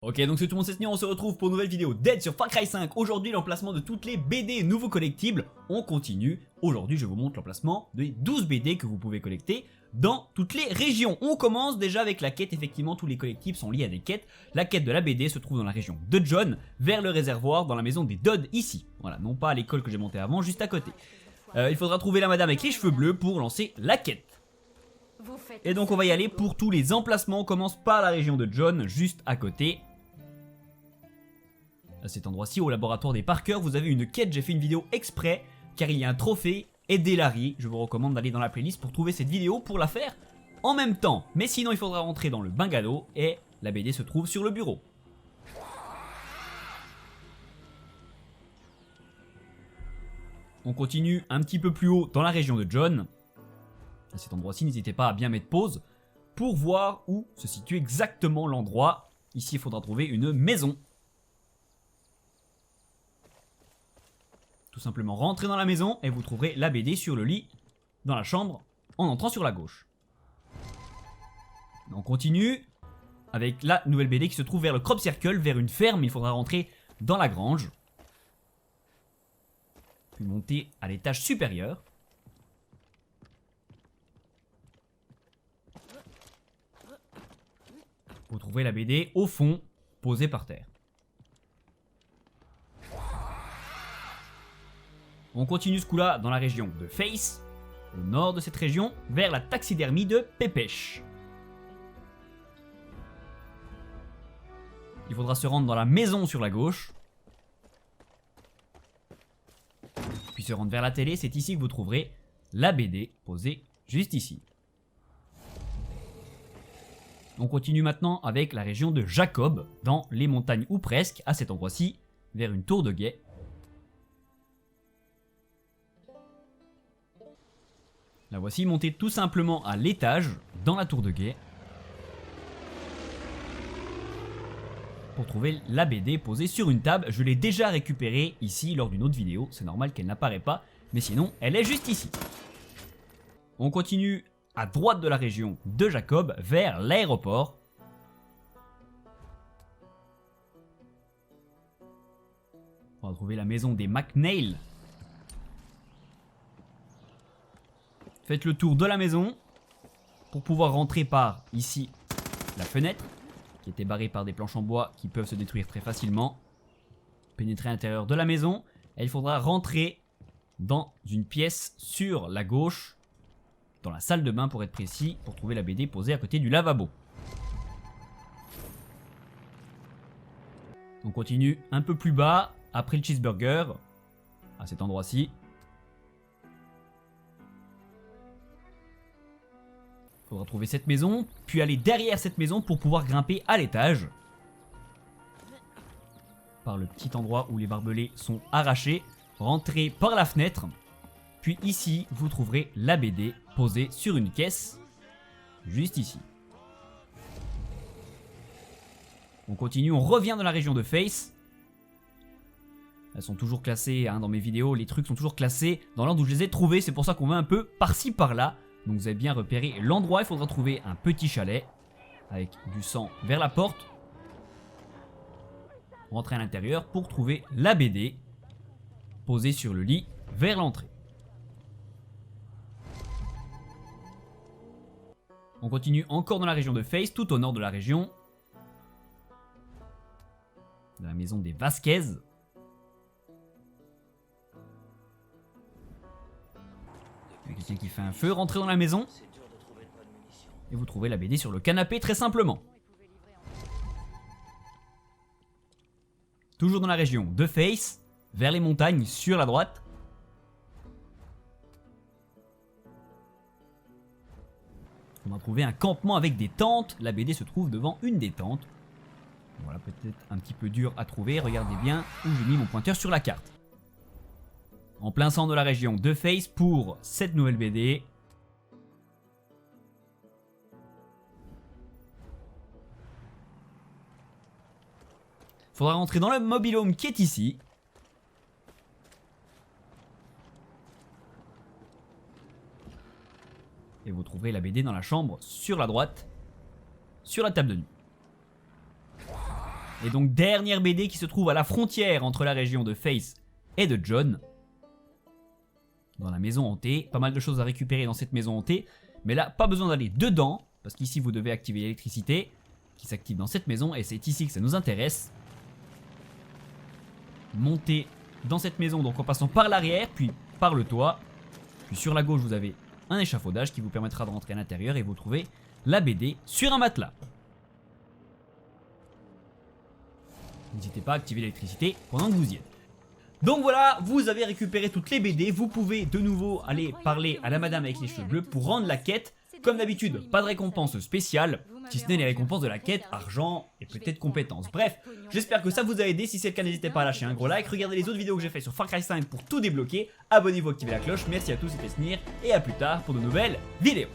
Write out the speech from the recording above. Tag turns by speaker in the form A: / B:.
A: Ok, donc c'est tout le monde, c'est Sneer, on se retrouve pour une nouvelle vidéo d'aide sur Far Cry 5. Aujourd'hui, l'emplacement de toutes les BD nouveaux collectibles. On continue. Aujourd'hui, je vous montre l'emplacement des 12 BD que vous pouvez collecter dans toutes les régions. On commence déjà avec la quête. Effectivement, tous les collectibles sont liés à des quêtes. La quête de la BD se trouve dans la région de John, vers le réservoir, dans la maison des Dodd, ici. Voilà, non pas à l'école que j'ai montée avant, juste à côté. Il faudra trouver la madame avec les cheveux bleus pour lancer la quête. Et donc on va y aller pour tous les emplacements. On commence par la région de John, juste à côté. À cet endroit-ci, au laboratoire des Parker, vous avez une quête. J'ai fait une vidéo exprès car il y a un trophée. Aidez Larry. Je vous recommande d'aller dans la playlist pour trouver cette vidéo pour la faire en même temps. Mais sinon, il faudra rentrer dans le bungalow et la BD se trouve sur le bureau. On continue un petit peu plus haut dans la région de John. À cet endroit-ci, n'hésitez pas à bien mettre pause pour voir où se situe exactement l'endroit. Ici, il faudra trouver une maison. Tout simplement rentrer dans la maison et vous trouverez la BD sur le lit dans la chambre en entrant sur la gauche. On continue avec la nouvelle BD qui se trouve vers le crop circle, vers une ferme. Il faudra rentrer dans la grange. Puis monter à l'étage supérieur. Vous trouverez la BD au fond, posée par terre. On continue ce coup-là dans la région de Face, au nord de cette région, vers la taxidermie de Pépèche. Il faudra se rendre dans la maison sur la gauche. Puis se rendre vers la télé, c'est ici que vous trouverez la BD posée juste ici. On continue maintenant avec la région de Jacob, dans les montagnes ou presque, à cet endroit-ci, vers une tour de guet. La voici montée tout simplement à l'étage, dans la tour de guet, pour trouver la BD posée sur une table. Je l'ai déjà récupérée ici lors d'une autre vidéo, c'est normal qu'elle n'apparaît pas, mais sinon elle est juste ici. On continue à droite de la région de Jacob, vers l'aéroport. On va trouver la maison des McNeil. Faites le tour de la maison pour pouvoir rentrer par ici la fenêtre qui était barrée par des planches en bois qui peuvent se détruire très facilement. Pénétrer à l'intérieur de la maison et il faudra rentrer dans une pièce sur la gauche, dans la salle de bain pour être précis, pour trouver la BD posée à côté du lavabo. On continue un peu plus bas après le cheeseburger à cet endroit-ci. Il faudra trouver cette maison, puis aller derrière cette maison pour pouvoir grimper à l'étage. Par le petit endroit où les barbelés sont arrachés. Rentrez par la fenêtre. Puis ici, vous trouverez la BD posée sur une caisse. Juste ici. On continue, on revient dans la région de Face. Elles sont toujours classées, hein, dans mes vidéos, les trucs sont toujours classés dans l'ordre où je les ai trouvés. C'est pour ça qu'on va un peu par-ci par-là. Donc vous avez bien repéré l'endroit, il faudra trouver un petit chalet avec du sang vers la porte. Rentrer à l'intérieur pour trouver la BD posée sur le lit vers l'entrée. On continue encore dans la région de Face, tout au nord de la région. De la maison des Vasquez. Quelqu'un qui fait un feu, rentrez dans la maison et vous trouvez la BD sur le canapé très simplement. Toujours dans la région de Face, vers les montagnes sur la droite. On va trouver un campement avec des tentes. La BD se trouve devant une des tentes. Voilà, peut-être un petit peu dur à trouver. Regardez bien où j'ai mis mon pointeur sur la carte. En plein centre de la région de Face pour cette nouvelle BD. Faudra rentrer dans le mobile home qui est ici. Et vous trouverez la BD dans la chambre sur la droite, sur la table de nuit. Et donc dernière BD qui se trouve à la frontière entre la région de Faith et de John. Dans la maison hantée, pas mal de choses à récupérer dans cette maison hantée. Mais là, pas besoin d'aller dedans, parce qu'ici vous devez activer l'électricité qui s'active dans cette maison, et c'est ici que ça nous intéresse. Monter dans cette maison, donc en passant par l'arrière, puis par le toit. Puis sur la gauche, vous avez un échafaudage qui vous permettra de rentrer à l'intérieur et vous trouvez la BD sur un matelas. N'hésitez pas à activer l'électricité pendant que vous y êtes. Donc voilà, vous avez récupéré toutes les BD, vous pouvez de nouveau aller parler à la madame avec les cheveux bleus pour rendre la quête. Comme d'habitude, pas de récompense spéciale, si ce n'est les récompenses de la quête, argent et peut-être compétences. Bref, j'espère que ça vous a aidé, si c'est le cas n'hésitez pas à lâcher un gros like, regardez les autres vidéos que j'ai fait sur Far Cry 5 pour tout débloquer, abonnez-vous, activez la cloche, merci à tous c'était Snir et à plus tard pour de nouvelles vidéos.